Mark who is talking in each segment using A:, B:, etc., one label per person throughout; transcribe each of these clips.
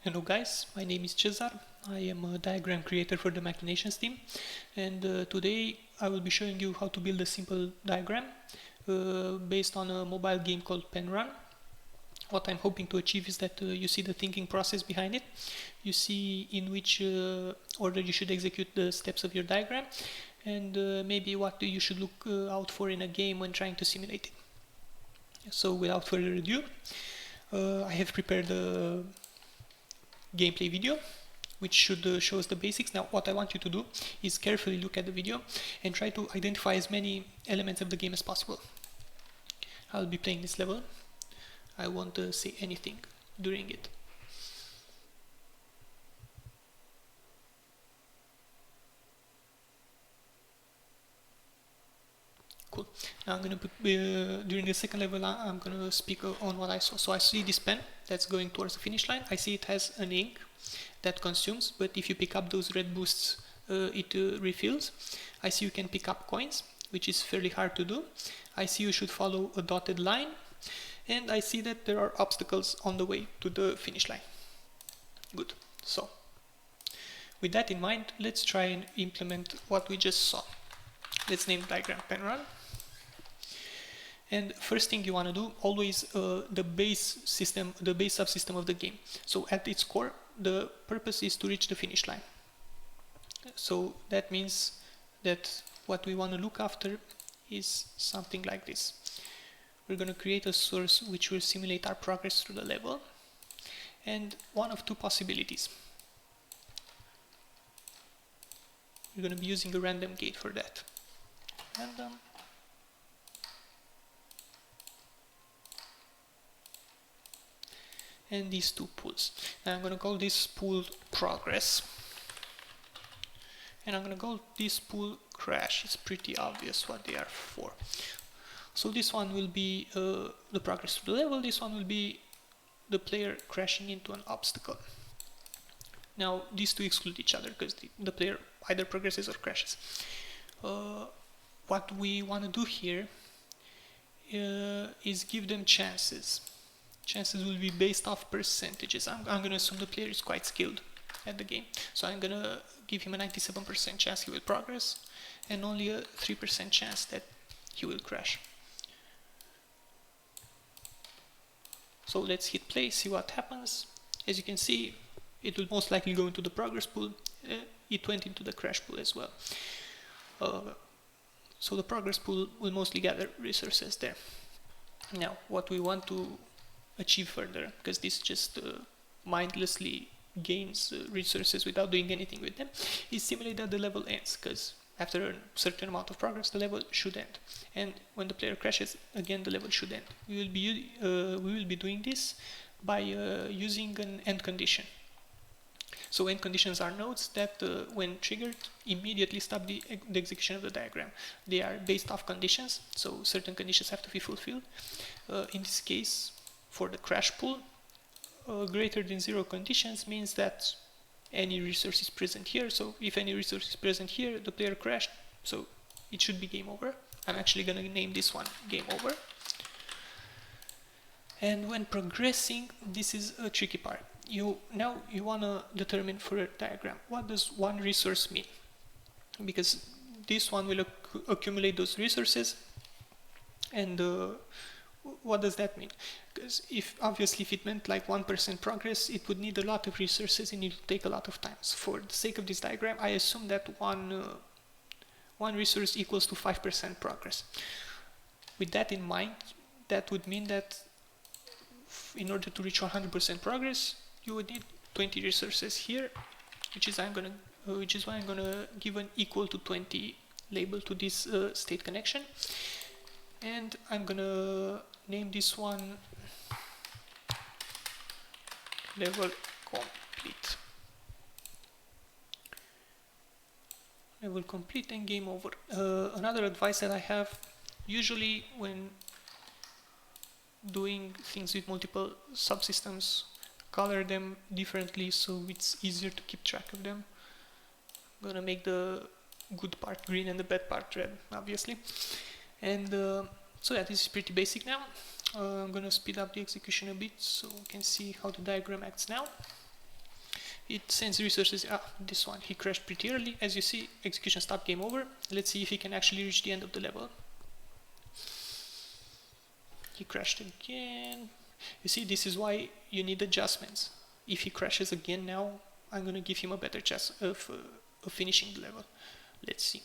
A: Hello guys, my name is Cesar. I am a diagram creator for the Machinations team, and today I will be showing you how to build a simple diagram based on a mobile game called Pen Run. What I'm hoping to achieve is that you see the thinking process behind it, you see in which order you should execute the steps of your diagram, and maybe what you should look out for in a game when trying to simulate it. So without further ado, I have prepared a gameplay video which should show us the basics. Now what I want you to do is carefully look at the video and try to identify as many elements of the game as possible. I'll be playing this level. I won't say anything during it. Cool. Now I'm gonna put, during the second level I'm gonna speak on what I saw. So I see this pen that's going towards the finish line. I see it has an ink that consumes, but if you pick up those red boosts it refills. I see you can pick up coins, which is fairly hard to do. I see you should follow a dotted line, and I see that there are obstacles on the way to the finish line. Good. So with that in mind, let's try and implement what we just saw. Let's name the diagram Pen Run. And first thing you want to do, always the base system, the base subsystem of the game. So at its core, the purpose is to reach the finish line. So that means that what we want to look after is something like this. We're going to create a source which will simulate our progress through the level, and one of two possibilities. We're going to be using a random gate for that. Random. And these two pools. Now I'm going to call this pool progress, and I'm going to call this pool crash. It's pretty obvious what they are for. So this one will be the progress to the level, this one will be the player crashing into an obstacle. Now these two exclude each other because the player either progresses or crashes. What we want to do here is give them chances. Chances will be based off percentages. I'm going to assume the player is quite skilled at the game, so I'm going to give him a 97% chance he will progress and only a 3% chance that he will crash. So let's hit play, see what happens. As you can see, it will most likely go into the progress pool. It went into the crash pool as well. So the progress pool will mostly gather resources there. Now what we want to achieve further, because this just mindlessly gains resources without doing anything with them, is simulate that the level ends, because after a certain amount of progress the level should end, and when the player crashes again the level should end. We will be doing this by using an end condition. So end conditions are nodes that when triggered immediately stop the execution of the diagram. They are based off conditions, so certain conditions have to be fulfilled. In this case, for the crash pool, greater than 0 conditions means that any resource is present here. So if any resource is present here, the player crashed, so it should be game over. I'm actually going to name this one game over. And when progressing, this is a tricky part. Now you want to determine for a diagram, what does one resource mean? Because this one will accumulate those resources, and what does that mean? Because obviously if it meant like 1% progress, it would need a lot of resources and it would take a lot of time. So for the sake of this diagram, I assume that one resource equals to 5% progress. With that in mind, that would mean that in order to reach 100% progress, you would need 20 resources here, which is why I'm gonna give an equal to 20 label to this state connection, and I'm gonna name this one level complete. Level complete and game over. Another advice that I have, usually when doing things with multiple subsystems, color them differently so it's easier to keep track of them. I'm gonna make the good part green and the bad part red, obviously. And so yeah, this is pretty basic now. I'm gonna speed up the execution a bit so we can see how the diagram acts now. it sends resources. This one, he crashed pretty early. As you see, execution stop, game over. Let's see if he can actually reach the end of the level. He crashed again. You see, this is why you need adjustments. If he crashes again now, I'm gonna give him a better chance of finishing the level. Let's see.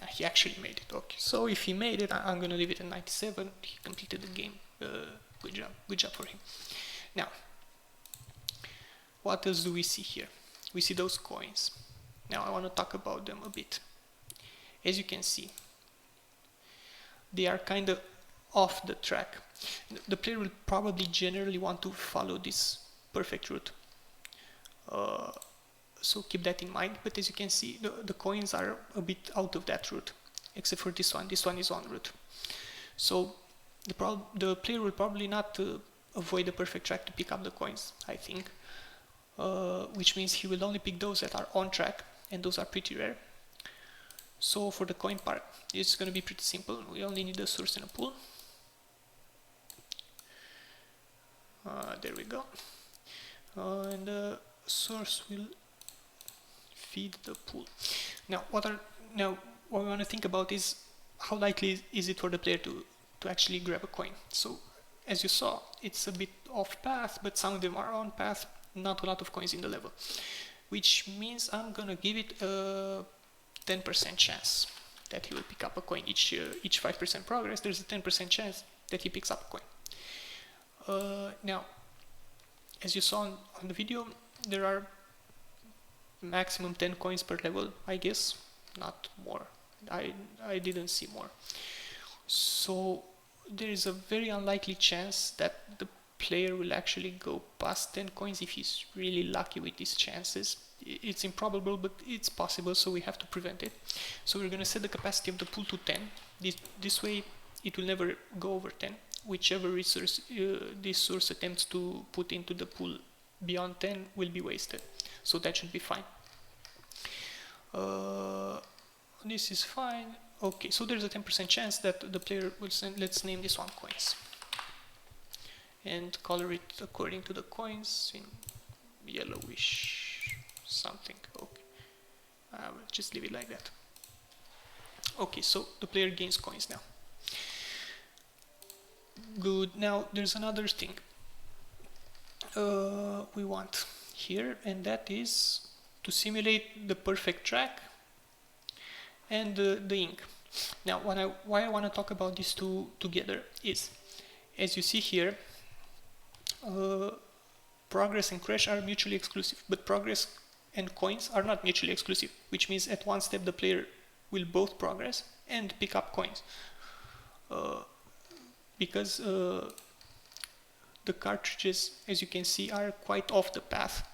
A: He actually made it. Okay, so if he made it, I'm gonna leave it at 97. He completed the game. Good job for him. Now, what else do we see here? We see those coins. Now I want to talk about them a bit. As you can see, they are kind of off the track. The player will probably generally want to follow this perfect route. So keep that in mind, but as you can see, the coins are a bit out of that route, except for this one. This one is on route. So the player will probably not avoid the perfect track to pick up the coins, I think, which means he will only pick those that are on track, and those are pretty rare. So for the coin part, it's going to be pretty simple. We only need a source and a pool. There we go. And the source will feed the pool. Now what we want to think about is how likely is it for the player to actually grab a coin. So as you saw, it's a bit off path, but some of them are on path. Not a lot of coins in the level, which means I'm gonna give it a 10% chance that he will pick up a coin. Each 5% progress, there's a 10% chance that he picks up a coin. Now, as you saw on the video, there are maximum 10 coins per level, I guess, not more. I didn't see more. So there is a very unlikely chance that the player will actually go past 10 coins if he's really lucky with these chances. It's improbable, but it's possible, so we have to prevent it. So we're going to set the capacity of the pool to 10. This way it will never go over 10. Whichever resource this source attempts to put into the pool beyond 10 will be wasted. So that should be fine. This is fine. Okay, so there's a 10% chance that the player will send, let's name this one coins, and color it according to the coins in yellowish something. Okay, I will just leave it like that. Okay, so the player gains coins now. Good. Now there's another thing we want here, and that is to simulate the perfect track and the ink. Now why I want to talk about these two together is, as you see here, progress and crash are mutually exclusive, but progress and coins are not mutually exclusive, which means at one step the player will both progress and pick up coins, because the cartridges, as you can see, are quite off the path.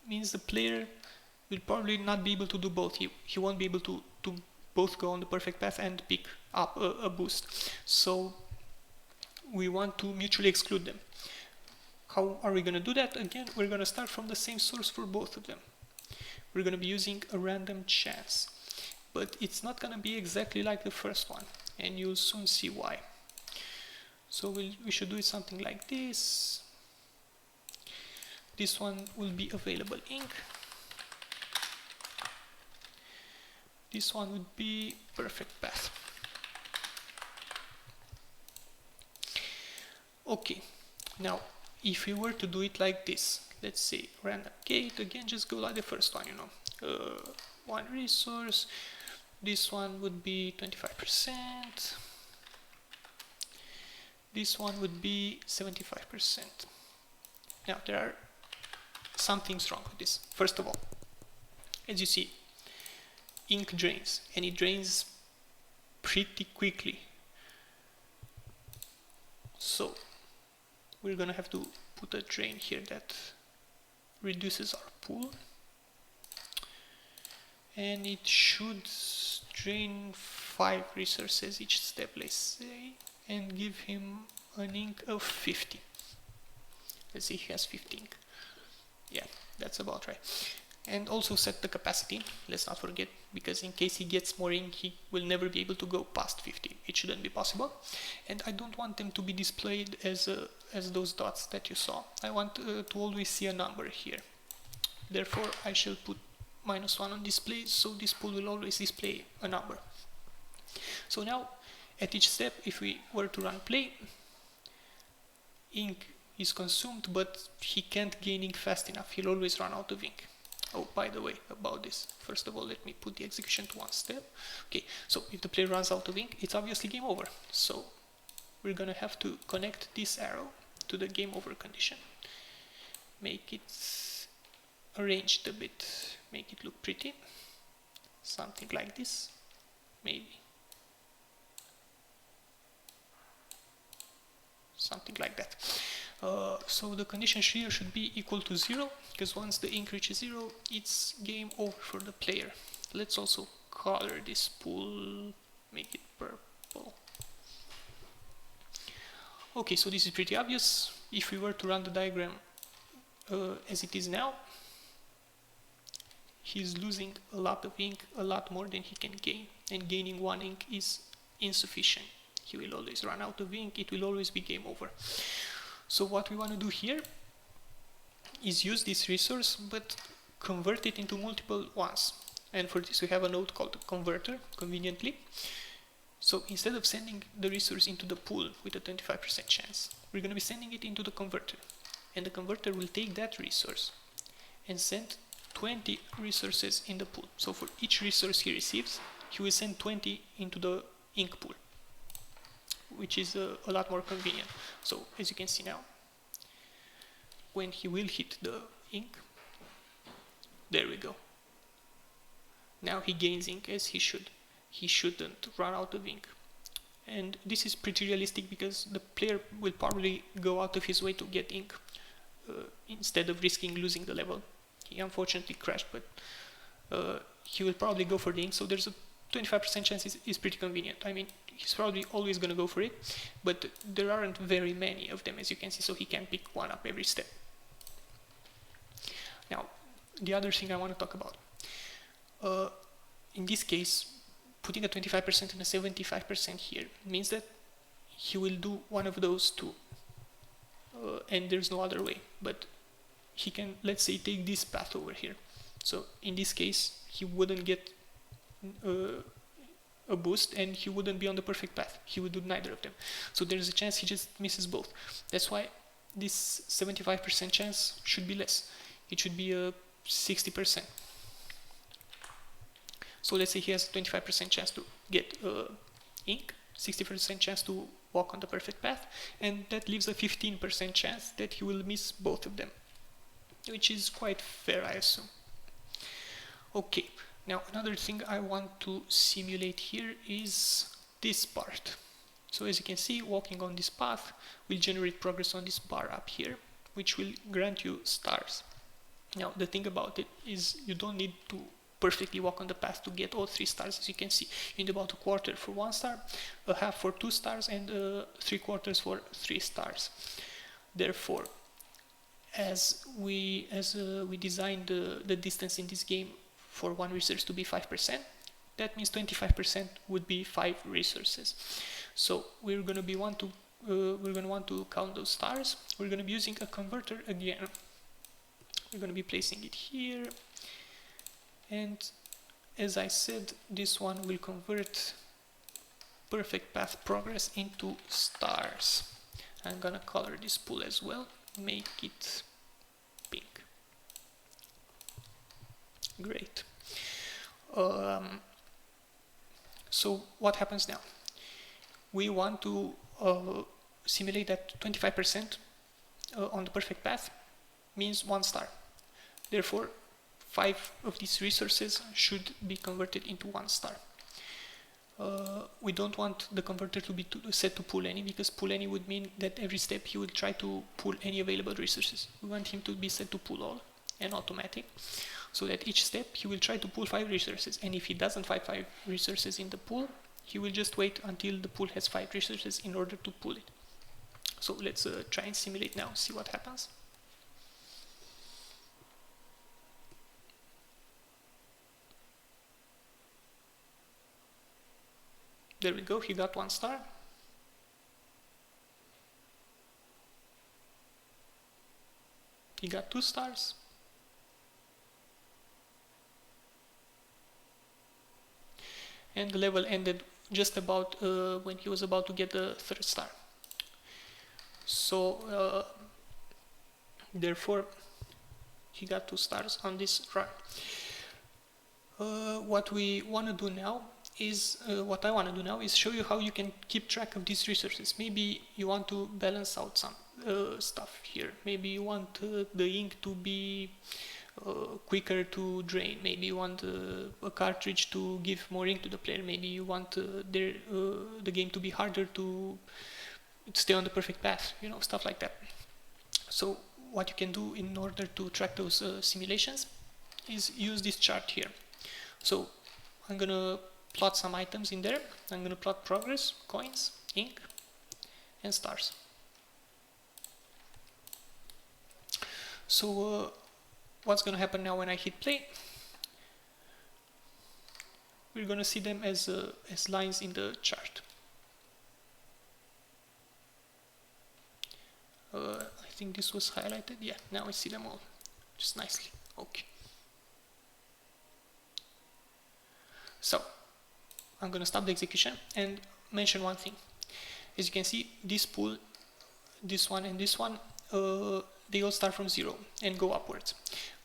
A: Means the player will probably not be able to do both. He won't be able to both go on the perfect path and pick up a boost. So we want to mutually exclude them. How are we going to do that? Again, we're going to start from the same source for both of them. We're going to be using a random chance, but it's not going to be exactly like the first one, and you'll soon see why. So we should do it something like this. This one will be available ink. This one would be perfect path. Okay, now if we were to do it like this, let's say random gate, again just go like the first one, one resource, this one would be 25%, this one would be 75%. Now there are some things wrong with this. First of all, as you see, ink drains, and it drains pretty quickly. So we're gonna have to put a drain here that reduces our pool, and it should drain 5 resources each step, let's say, and give him an ink of 50. Let's see, he has 50 ink. Yeah, that's about right. And also set the capacity, let's not forget, because in case he gets more ink, he will never be able to go past 50. It shouldn't be possible. And I don't want them to be displayed as those dots that you saw. I want to always see a number here. Therefore, I shall put -1 on display, so this pool will always display a number. So now, at each step, if we were to run play, ink is consumed, but he can't gain ink fast enough. He'll always run out of ink. Oh, by the way, about this, first of all, let me put the execution to one step. Okay, so if the player runs out of ink, it's obviously game over. So we're gonna have to connect this arrow to the game over condition. Make it arranged a bit, make it look pretty. Something like this, maybe. Something like that. So the condition here should be equal to 0, because once the ink reaches 0, it's game over for the player. Let's also color this pool, make it purple. Okay, so this is pretty obvious. If we were to run the diagram as it is now, he's losing a lot of ink, a lot more than he can gain, and gaining 1 ink is insufficient. He will always run out of ink, it will always be game over. So what we want to do here is use this resource, but convert it into multiple ones. And for this we have a node called converter, conveniently. So instead of sending the resource into the pool with a 25% chance, we're going to be sending it into the converter. And the converter will take that resource and send 20 resources in the pool. So for each resource he receives, he will send 20 into the ink pool, which is a lot more convenient. So as you can see now, when he will hit the ink, there we go. Now he gains ink as he should. He shouldn't run out of ink. And this is pretty realistic because the player will probably go out of his way to get ink instead of risking losing the level. He unfortunately crashed, but he will probably go for the ink, so there's a 25% chance is pretty convenient. I mean, he's probably always going to go for it, but there aren't very many of them, as you can see, so he can pick one up every step. Now, the other thing I want to talk about. In this case, putting a 25% and a 75% here means that he will do one of those two, and there's no other way. But he can, let's say, take this path over here. So in this case, he wouldn't get a boost, and he wouldn't be on the perfect path. He would do neither of them. So there's a chance he just misses both. That's why this 75% chance should be less. It should be a 60%. So let's say he has 25% chance to get ink, 60% chance to walk on the perfect path, and that leaves a 15% chance that he will miss both of them, which is quite fair, I assume. Okay, now another thing I want to simulate here is this part. So as you can see, walking on this path will generate progress on this bar up here, which will grant you stars. Now the thing about it is you don't need to perfectly walk on the path to get all 3 stars. As you can see, you need about a quarter for 1 star, a half for 2 stars, and 3/4 for 3 stars. Therefore, as we designed the distance in this game for 1 resource to be 5%, that means 25% would be 5 resources. So we're going to want to count those stars. We're going to be using a converter again. We're going to be placing it here, and as I said, this one will convert perfect path progress into stars. I'm going to color this pool as well, make it pink. Great. So what happens now? We want to simulate that 25% on the perfect path means 1 star. Therefore, 5 of these resources should be converted into 1 star. We don't want the converter to be set to pull any, because pull any would mean that every step he would try to pull any available resources. We want him to be set to pull all and automatic, so that each step he will try to pull 5 resources, and if he doesn't find 5 resources in the pool, he will just wait until the pool has 5 resources in order to pull it. So let's try and simulate now, see what happens. There we go, he got 1 star. He got 2 stars. And the level ended just about when he was about to get the 3rd star. So therefore he got 2 stars on this run. What we want to do now is, what I want to do now is show you how you can keep track of these resources. Maybe you want to balance out some stuff here. Maybe you want the ink to be quicker to drain. Maybe you want a cartridge to give more ink to the player. Maybe you want the game to be harder to stay on the perfect path, you know, stuff like that. So what you can do in order to track those simulations is use this chart here. So I'm gonna plot some items in there. I'm gonna plot progress, coins, ink, and stars. So what's gonna happen now when I hit play? We're gonna see them as lines in the chart. I think this was highlighted. Yeah, now I see them all just nicely. Okay. So I'm gonna stop the execution and mention one thing. As you can see, this pool, this one and this one, they all start from 0 and go upwards,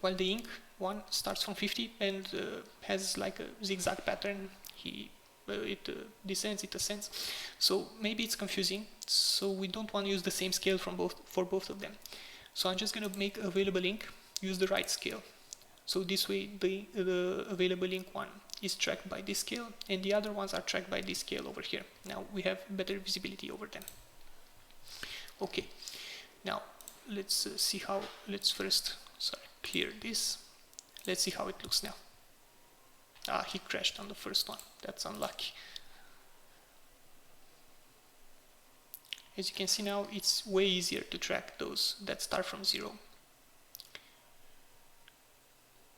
A: while the ink one starts from 50 and has like a zigzag pattern. It descends, it ascends. So maybe it's confusing, so we don't want to use the same scale for both of them. So I'm just going to make available ink use the right scale. So this way the available ink one is tracked by this scale and the other ones are tracked by this scale over here. Now we have better visibility over them. Okay, now let's see how, let's first clear this. Let's see how it looks now. Ah, he crashed on the first one. That's unlucky. As you can see now, it's way easier to track those that start from 0.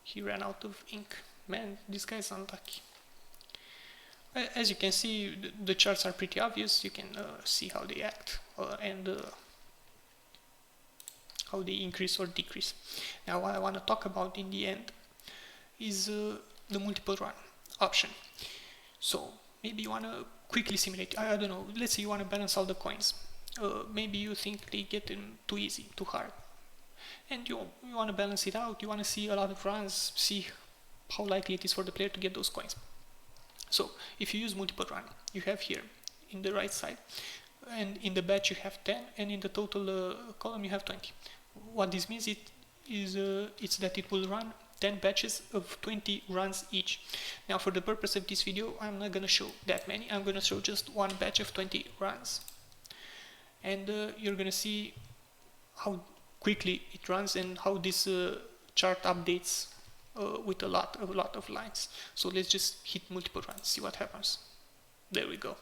A: He ran out of ink. Man, this guy's unlucky. As you can see, the charts are pretty obvious. You can see how they act and how they increase or decrease. Now what I want to talk about in the end is the multiple run option. So maybe you want to quickly simulate, I don't know, let's say you want to balance all the coins. Maybe you think they get in too easy, too hard, and you want to balance it out. You want to see a lot of runs, see how likely it is for the player to get those coins. So if you use multiple run, you have here in the right side, and in the batch you have 10, and in the total column you have 20. What this means it's that it will run 10 batches of 20 runs each. Now for the purpose of this video, I'm not going to show that many. I'm going to show just one batch of 20 runs. And you're going to see how quickly it runs and how this chart updates with a lot of lines. So let's just hit multiple runs, see what happens. There we go.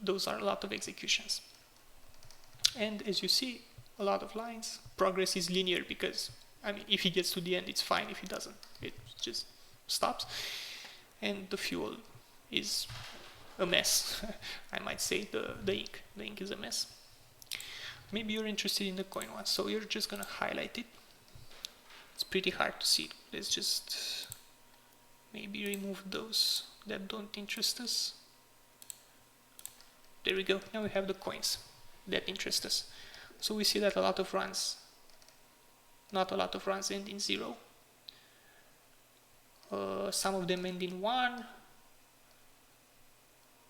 A: Those are a lot of executions. And as you see, a lot of lines. Progress is linear because, I mean, if he gets to the end, it's fine. If he doesn't, it just stops. And the fuel is a mess. I might say the ink is a mess. Maybe you're interested in the coin one, so you're just gonna highlight it. It's pretty hard to see. Let's just maybe remove those that don't interest us. There we go. Now we have the coins that interest us. So we see that a lot of runs, not a lot of runs end in 0. Some of them end in 1.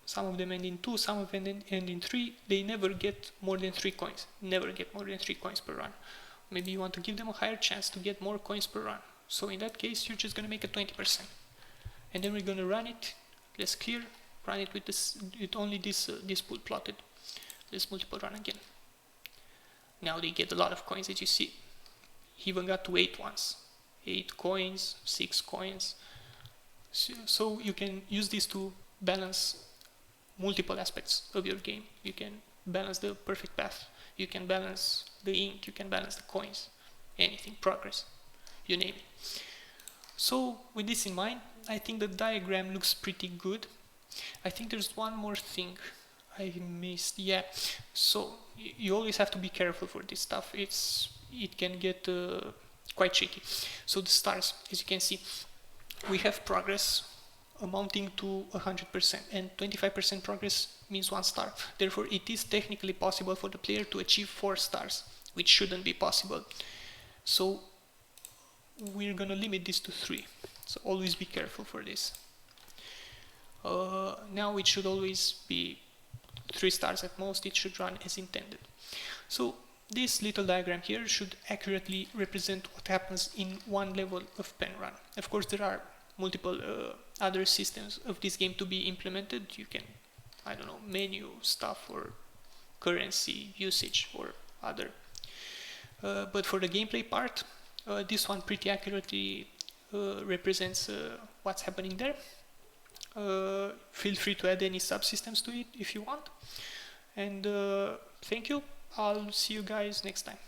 A: Some of them end in 2, some of them end in 3. They never get more than 3 coins. Never get more than 3 coins per run. Maybe you want to give them a higher chance to get more coins per run. So in that case, you're just going to make it 20%. And then we're going to run it. Let's clear. Run it with this, with only this pool plotted. Let's multiple run again. Now they get a lot of coins, as you see. He even got to 8 once. 8 coins, 6 coins. So you can use this to balance multiple aspects of your game. You can balance the perfect path, you can balance the ink, you can balance the coins, anything, progress, you name it. So with this in mind, I think the diagram looks pretty good. I think there's one more thing I missed. Yeah, so you always have to be careful for this stuff. It can get quite tricky. So the stars, as you can see, we have progress amounting to 100%, and 25% progress means 1 star. Therefore, it is technically possible for the player to achieve 4 stars, which shouldn't be possible. So we're gonna limit this to 3. So always be careful for this. Now it should always be 3 stars at most. It should run as intended. So this little diagram here should accurately represent what happens in one level of pen run. Of course, there are multiple other systems of this game to be implemented. You can, I don't know, menu stuff or currency usage or other. But for the gameplay part, this one pretty accurately represents what's happening there. Feel free to add any subsystems to it if you want. And thank you. I'll see you guys next time.